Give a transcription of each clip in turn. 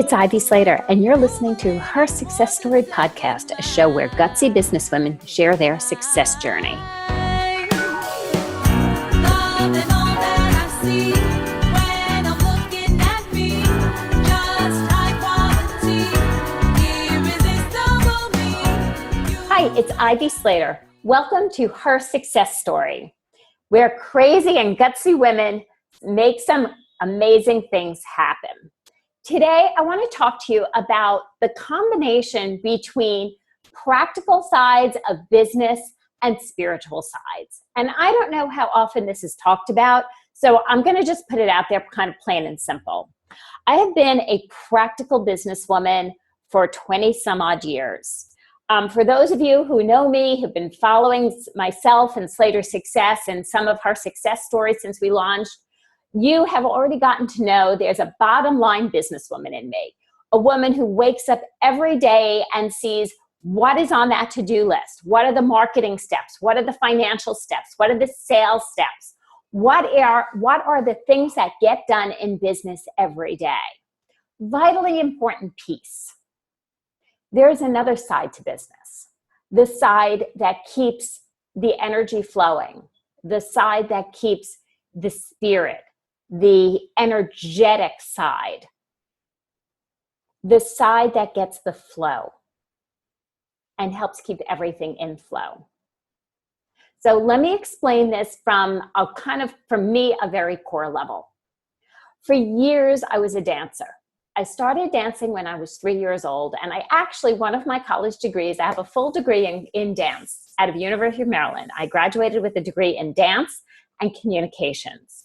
it's Ivy Slater, and you're listening to Her Success Story Podcast, a show where gutsy businesswomen share their success journey. Hi, it's Ivy Slater. Welcome to Her Success Story, where crazy and gutsy women make some amazing things happen. Today, I want to talk to you about the combination between practical sides of business and spiritual sides. And I don't know how often this is talked about, so I'm going to just put it out there kind of plain and simple. I have been a practical businesswoman for 20 some odd years. For those of you who know me, who've been following myself and Slater Success and some of her success stories since we launched, you have already gotten to know there's a bottom line businesswoman in me, a woman who wakes up every day and sees what is on that to-do list. What are the marketing steps? What are the financial steps? What are the sales steps? What are the things that get done in business every day? Vitally important piece. There's another side to business, the side that keeps the energy flowing, the side that keeps the spirit, the energetic side, the side that gets the flow and helps keep everything in flow. So let me explain this from for me, a very core level. For years, I was a dancer. I started dancing when I was 3 years old, and one of my college degrees, I have a full degree in dance out of University of Maryland. I graduated with a degree in dance and communications.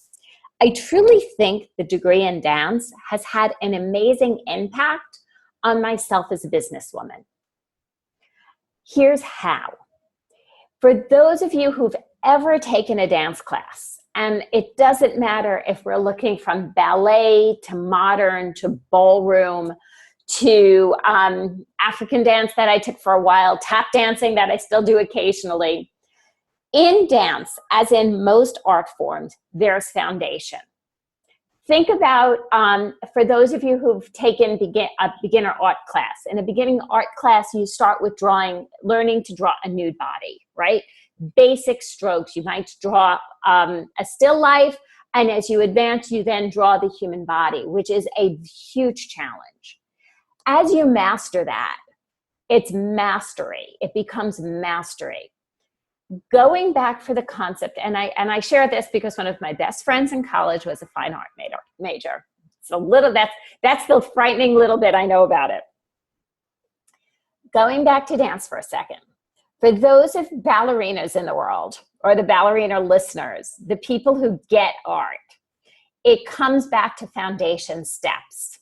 I truly think the degree in dance has had an amazing impact on myself as a businesswoman. Here's how. For those of you who've ever taken a dance class, and it doesn't matter if we're looking from ballet to modern to ballroom to African dance that I took for a while, tap dancing that I still do occasionally. In dance, as in most art forms, there's foundation. Think about, for those of you who've taken a beginner art class. In a beginning art class, you start with learning to draw a nude body, right? Basic strokes. You might draw a still life, and as you advance, you then draw the human body, which is a huge challenge. As you master that, it's mastery. It becomes mastery. Going back for the concept, and I share this because one of my best friends in college was a fine art major. So that's the frightening little bit I know about it. Going back to dance for a second. For those of ballerinas in the world, or the ballerina listeners, the people who get art, it comes back to foundation steps.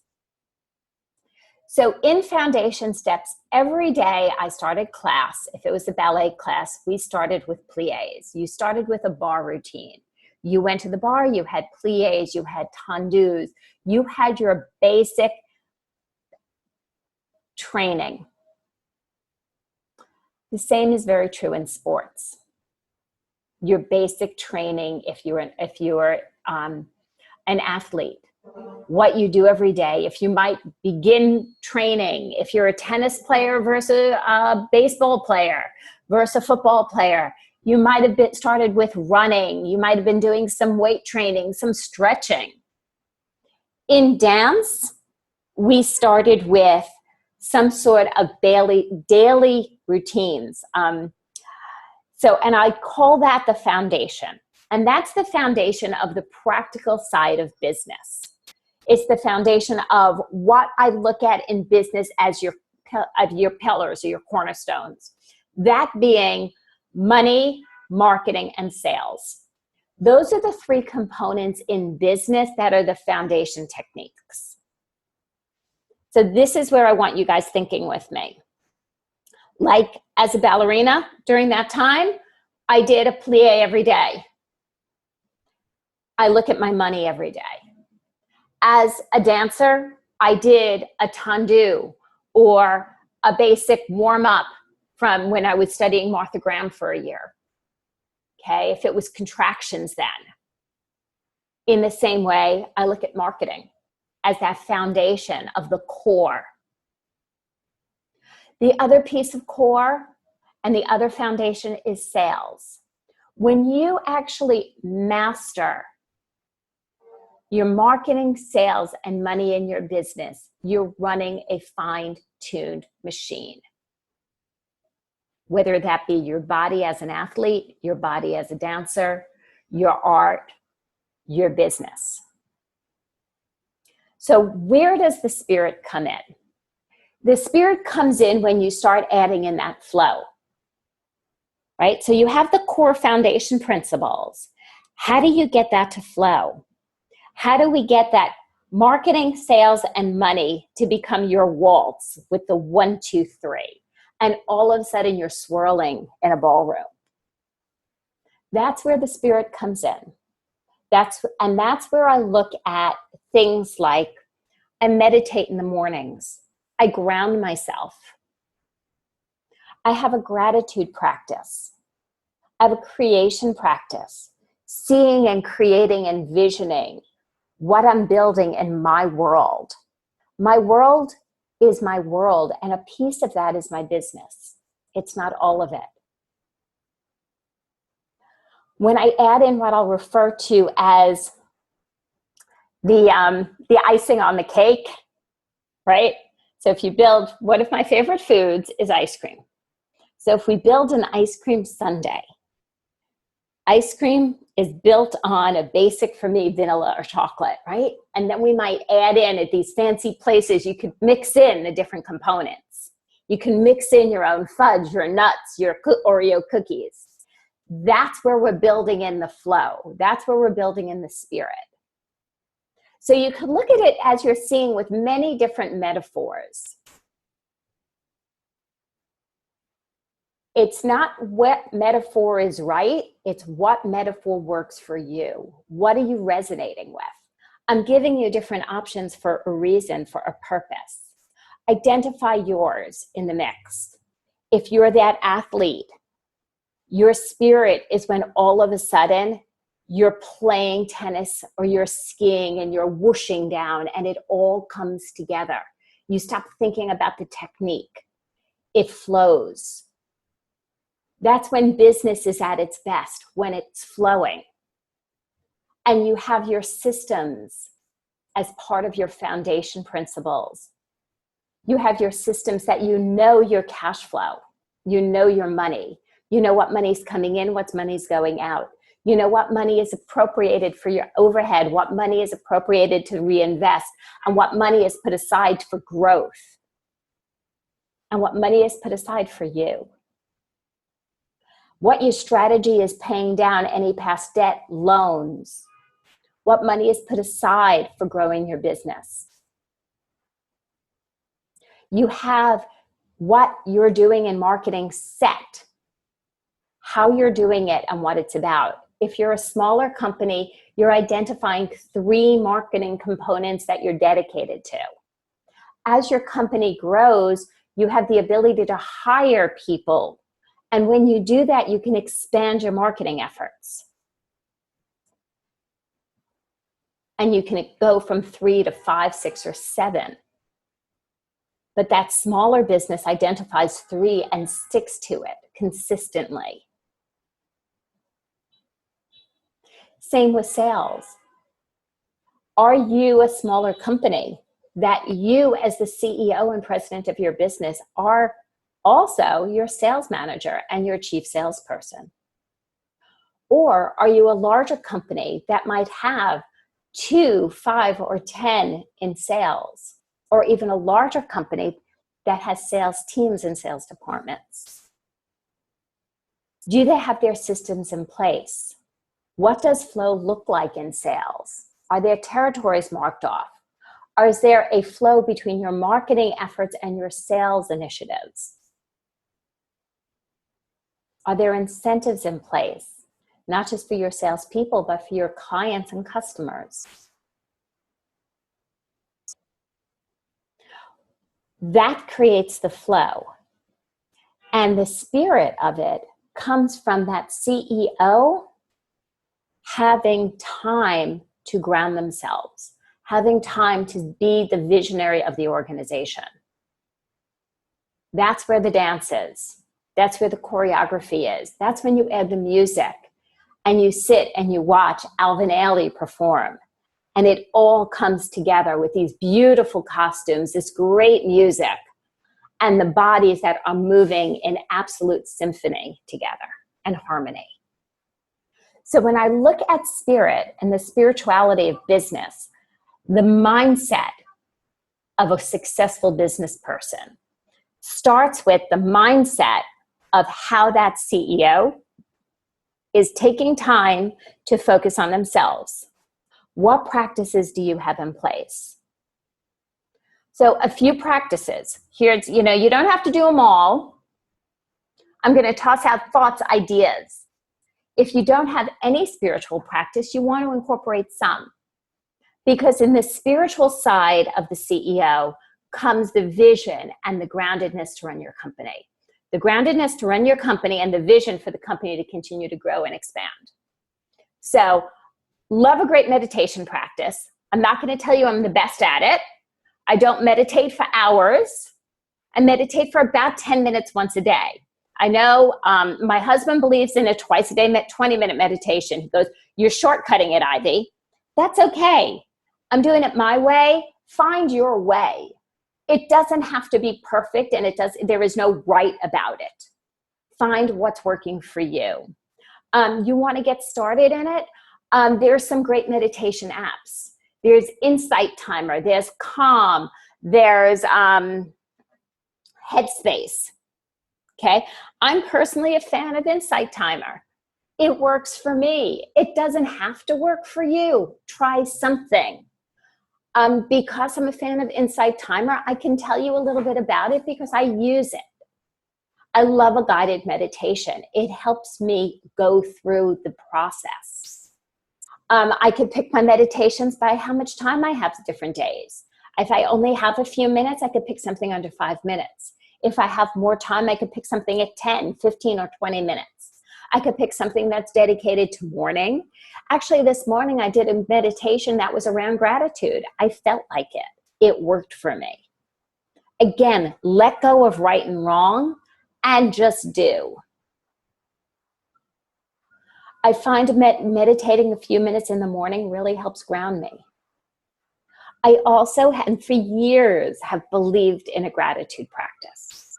So in foundation steps, every day I started class. If it was a ballet class, we started with pliés. You started with a bar routine. You went to the bar, you had pliés, you had tendus, you had your basic training. The same is very true in sports. Your basic training, if you're an athlete, what you do every day. If you might begin training, if you're a tennis player versus a baseball player versus a football player, you might have started with running. You might have been doing some weight training, some stretching. In dance, we started with some sort of daily routines. And I call that the foundation. And that's the foundation of the practical side of business. It's the foundation of what I look at in business as your pillars or your cornerstones. That being money, marketing, and sales. Those are the three components in business that are the foundation techniques. So this is where I want you guys thinking with me. Like as a ballerina during that time, I did a plie every day. I look at my money every day. As a dancer, I did a tendu or a basic warm-up from when I was studying Martha Graham for a year. Okay, if it was contractions then. In the same way, I look at marketing as that foundation of the core. The other piece of core and the other foundation is sales. When you actually master your marketing, sales, and money in your business, you're running a fine-tuned machine. Whether that be your body as an athlete, your body as a dancer, your art, your business. So where does the spirit come in? The spirit comes in when you start adding in that flow, right? So you have the core foundation principles. How do you get that to flow? How do we get that marketing, sales, and money to become your waltz with the 1, 2, 3? And all of a sudden you're swirling in a ballroom. That's where the spirit comes in. That's where I look at things like I meditate in the mornings. I ground myself. I have a gratitude practice. I have a creation practice, seeing and creating and visioning what I'm building in my world. My world is my world, and a piece of that is my business. It's not all of it. When I add in what I'll refer to as the icing on the cake, right? So if you build, one of my favorite foods is ice cream. So if we build an ice cream sundae, ice cream is built on a basic, for me, vanilla or chocolate, right? And then we might add in at these fancy places, you could mix in the different components. You can mix in your own fudge, your nuts, your Oreo cookies. That's where we're building in the flow. That's where we're building in the spirit. So you can look at it as you're seeing with many different metaphors. It's not what metaphor is right, it's what metaphor works for you. What are you resonating with? I'm giving you different options for a reason, for a purpose. Identify yours in the mix. If you're that athlete, your spirit is when all of a sudden you're playing tennis or you're skiing and you're whooshing down and it all comes together. You stop thinking about the technique. It flows. That's when business is at its best, when it's flowing. And you have your systems as part of your foundation principles. You have your systems that you know your cash flow. You know your money. You know what money's coming in, what money's going out. You know what money is appropriated for your overhead, what money is appropriated to reinvest, and what money is put aside for growth, and what money is put aside for you. What your strategy is paying down any past debt, loans, what money is put aside for growing your business. You have what you're doing in marketing set, how you're doing it and what it's about. If you're a smaller company, you're identifying 3 marketing components that you're dedicated to. As your company grows, you have the ability to hire people. And when you do that, you can expand your marketing efforts. And you can go from 3 to 5, 6, or 7. But that smaller business identifies 3 and sticks to it consistently. Same with sales. Are you a smaller company that you, as the CEO and president of your business, are also your sales manager and your chief salesperson? Or are you a larger company that might have 2, 5, or 10 in sales? Or even a larger company that has sales teams and sales departments? Do they have their systems in place? What does flow look like in sales? Are there territories marked off? Or is there a flow between your marketing efforts and your sales initiatives? Are there incentives in place, not just for your salespeople, but for your clients and customers? That creates the flow. And the spirit of it comes from that CEO having time to ground themselves, having time to be the visionary of the organization. That's where the dance is. That's where the choreography is. That's when you add the music and you sit and you watch Alvin Ailey perform. And it all comes together with these beautiful costumes, this great music, and the bodies that are moving in absolute symphony together and harmony. So when I look at spirit and the spirituality of business, the mindset of a successful business person starts with the mindset of how that CEO is taking time to focus on themselves. What practices do you have in place? So a few practices. Here's, you don't have to do them all. I'm going to toss out thoughts, ideas. If you don't have any spiritual practice, you want to incorporate some. Because in the spiritual side of the CEO comes the vision and the groundedness to run your company. The groundedness to run your company and the vision for the company to continue to grow and expand. So, love a great meditation practice. I'm not going to tell you I'm the best at it. I don't meditate for hours. I meditate for about 10 minutes once a day. I know my husband believes in a twice a day 20-minute meditation. He goes, "You're shortcutting it, Ivy." That's okay. I'm doing it my way. Find your way. It doesn't have to be perfect, and there is no right about it. Find what's working for you. You want to get started in it? There's some great meditation apps. There's Insight Timer. There's Calm. There's Headspace. Okay? I'm personally a fan of Insight Timer. It works for me. It doesn't have to work for you. Try something. Because I'm a fan of Insight Timer, I can tell you a little bit about it because I use it. I love a guided meditation. It helps me go through the process. I could pick my meditations by how much time I have different days. If I only have a few minutes, I could pick something under 5 minutes. If I have more time, I could pick something at 10, 15, or 20 minutes. I could pick something that's dedicated to morning. Actually, this morning I did a meditation that was around gratitude. I felt like it. It worked for me. Again, let go of right and wrong and just do. I find meditating a few minutes in the morning really helps ground me. I also, and for years, have believed in a gratitude practice.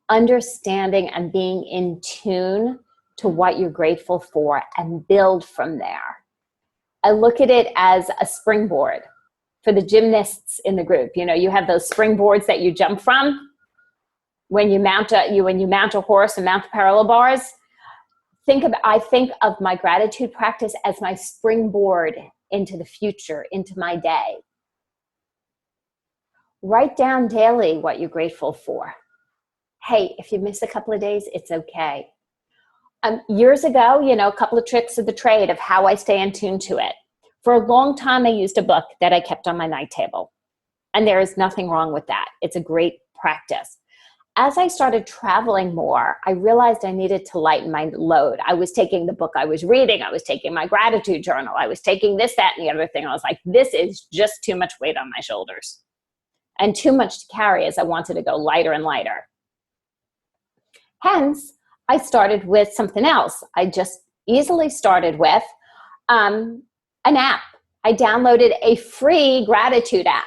Understanding and being in tune to what you're grateful for and build from there. I look at it as a springboard for the gymnasts in the group. You have those springboards that you jump from when you mount a horse and mount the parallel bars. I think of my gratitude practice as my springboard into the future, into my day. Write down daily what you're grateful for. Hey, if you miss a couple of days, it's okay. Years ago, a couple of tricks of the trade of how I stay in tune to it. For a long time, I used a book that I kept on my night table. And there is nothing wrong with that. It's a great practice. As I started traveling more, I realized I needed to lighten my load. I was taking the book I was reading. I was taking my gratitude journal. I was taking this, that, and the other thing. I was like, this is just too much weight on my shoulders and too much to carry as I wanted to go lighter and lighter. Hence, I started with something else. I just easily started with an app. I downloaded a free gratitude app.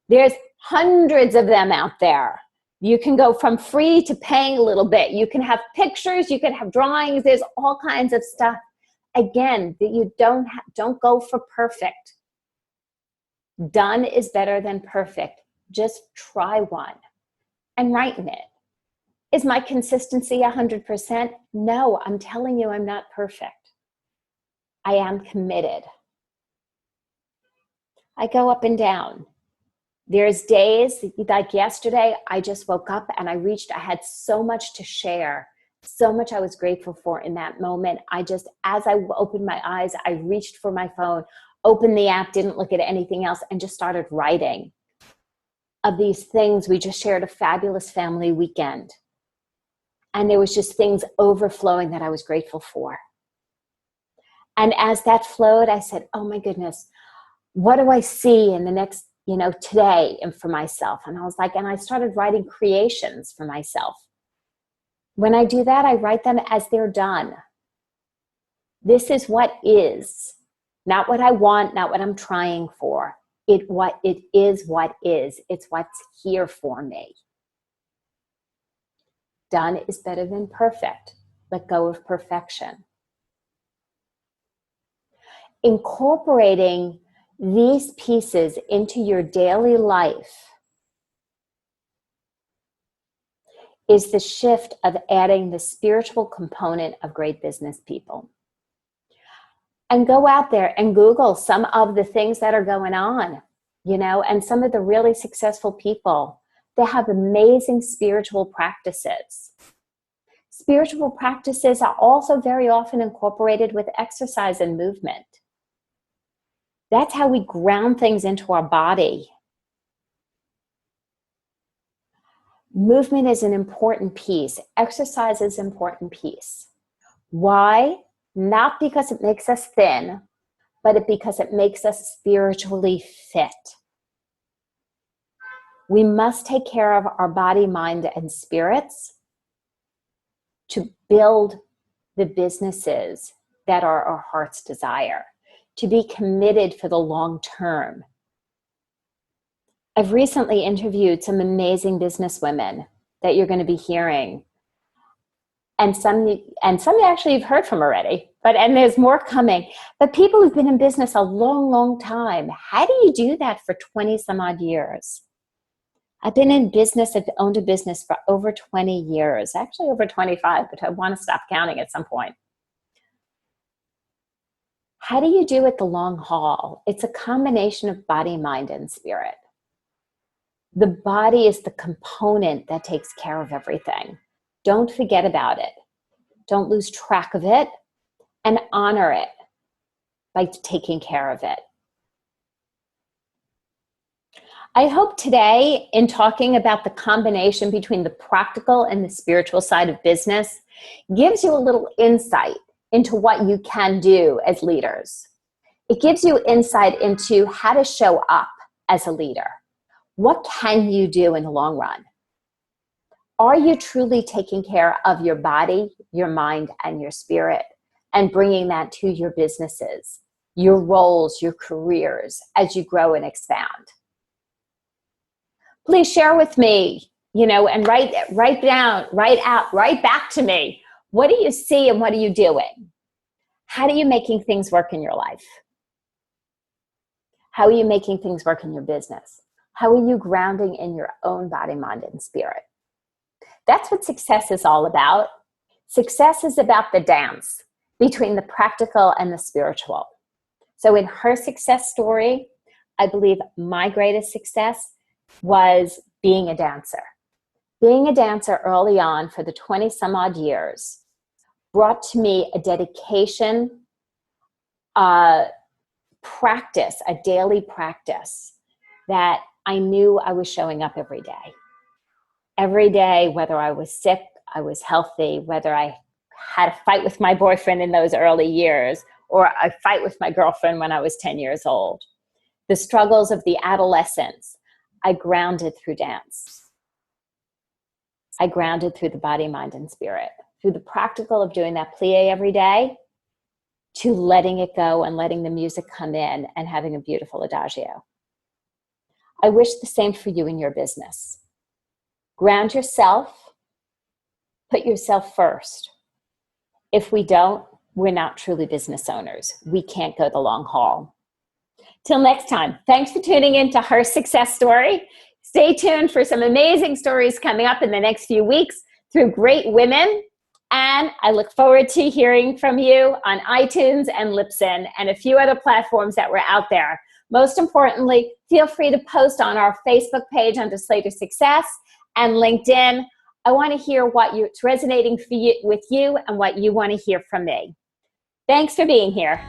There's hundreds of them out there. You can go from free to paying a little bit. You can have pictures, you can have drawings, there's all kinds of stuff. Again, that you don't go for perfect. Done is better than perfect. Just try one and write in it. Is my consistency 100%? No, I'm telling you I'm not perfect. I am committed. I go up and down. There's days, like yesterday, I just woke up and I had so much to share, so much I was grateful for in that moment. As I opened my eyes, I reached for my phone, opened the app, didn't look at anything else, and just started writing of these things. We just shared a fabulous family weekend. And there was just things overflowing that I was grateful for. And as that flowed, I said, oh my goodness, what do I see in the next, today and for myself? And I was like, and I started writing creations for myself. When I do that, I write them as they're done. This is what is, not what I want, not what I'm trying for. It is what is. It's what's here for me. Done is better than perfect. Let go of perfection. Incorporating these pieces into your daily life is the shift of adding the spiritual component of great business people. And go out there and Google some of the things that are going on, and some of the really successful people. They have amazing spiritual practices. Spiritual practices are also very often incorporated with exercise and movement. That's how we ground things into our body. Movement is an important piece. Exercise is an important piece. Why? Not because it makes us thin, but because it makes us spiritually fit. We must take care of our body, mind, and spirits to build the businesses that are our heart's desire, to be committed for the long term. I've recently interviewed some amazing businesswomen that you're going to be hearing. And some actually you've heard from already, and there's more coming. But people who've been in business a long, long time, how do you do that for 20 some odd years? I've been in business, I've owned a business for over 20 years, actually over 25, but I want to stop counting at some point. How do you do it the long haul? It's a combination of body, mind, and spirit. The body is the component that takes care of everything. Don't forget about it. Don't lose track of it, and honor it by taking care of it. I hope today, in talking about the combination between the practical and the spiritual side of business, gives you a little insight into what you can do as leaders. It gives you insight into how to show up as a leader. What can you do in the long run? Are you truly taking care of your body, your mind, and your spirit, and bringing that to your businesses, your roles, your careers, as you grow and expand? Please share with me, and write back to me. What do you see and what are you doing? How are you making things work in your life? How are you making things work in your business? How are you grounding in your own body, mind, and spirit? That's what success is all about. Success is about the dance between the practical and the spiritual. So in her success story, I believe my greatest success was being a dancer. Being a dancer early on for the 20 some odd years brought to me a dedication, practice, a daily practice that I knew I was showing up every day. Every day, whether I was sick, I was healthy, whether I had a fight with my boyfriend in those early years, or a fight with my girlfriend when I was 10 years old. The struggles of the adolescence, I grounded through dance. I grounded through the body, mind, and spirit. Through the practical of doing that plie every day, to letting it go and letting the music come in and having a beautiful adagio. I wish the same for you in your business. Ground yourself, put yourself first. If we don't, we're not truly business owners. We can't go the long haul. Till next time, thanks for tuning in to Her Success Story. Stay tuned for some amazing stories coming up in the next few weeks through great women. And I look forward to hearing from you on iTunes and Libsyn and a few other platforms that were out there. Most importantly, feel free to post on our Facebook page under Slater Success and LinkedIn. I want to hear what's resonating with you and what you want to hear from me. Thanks for being here.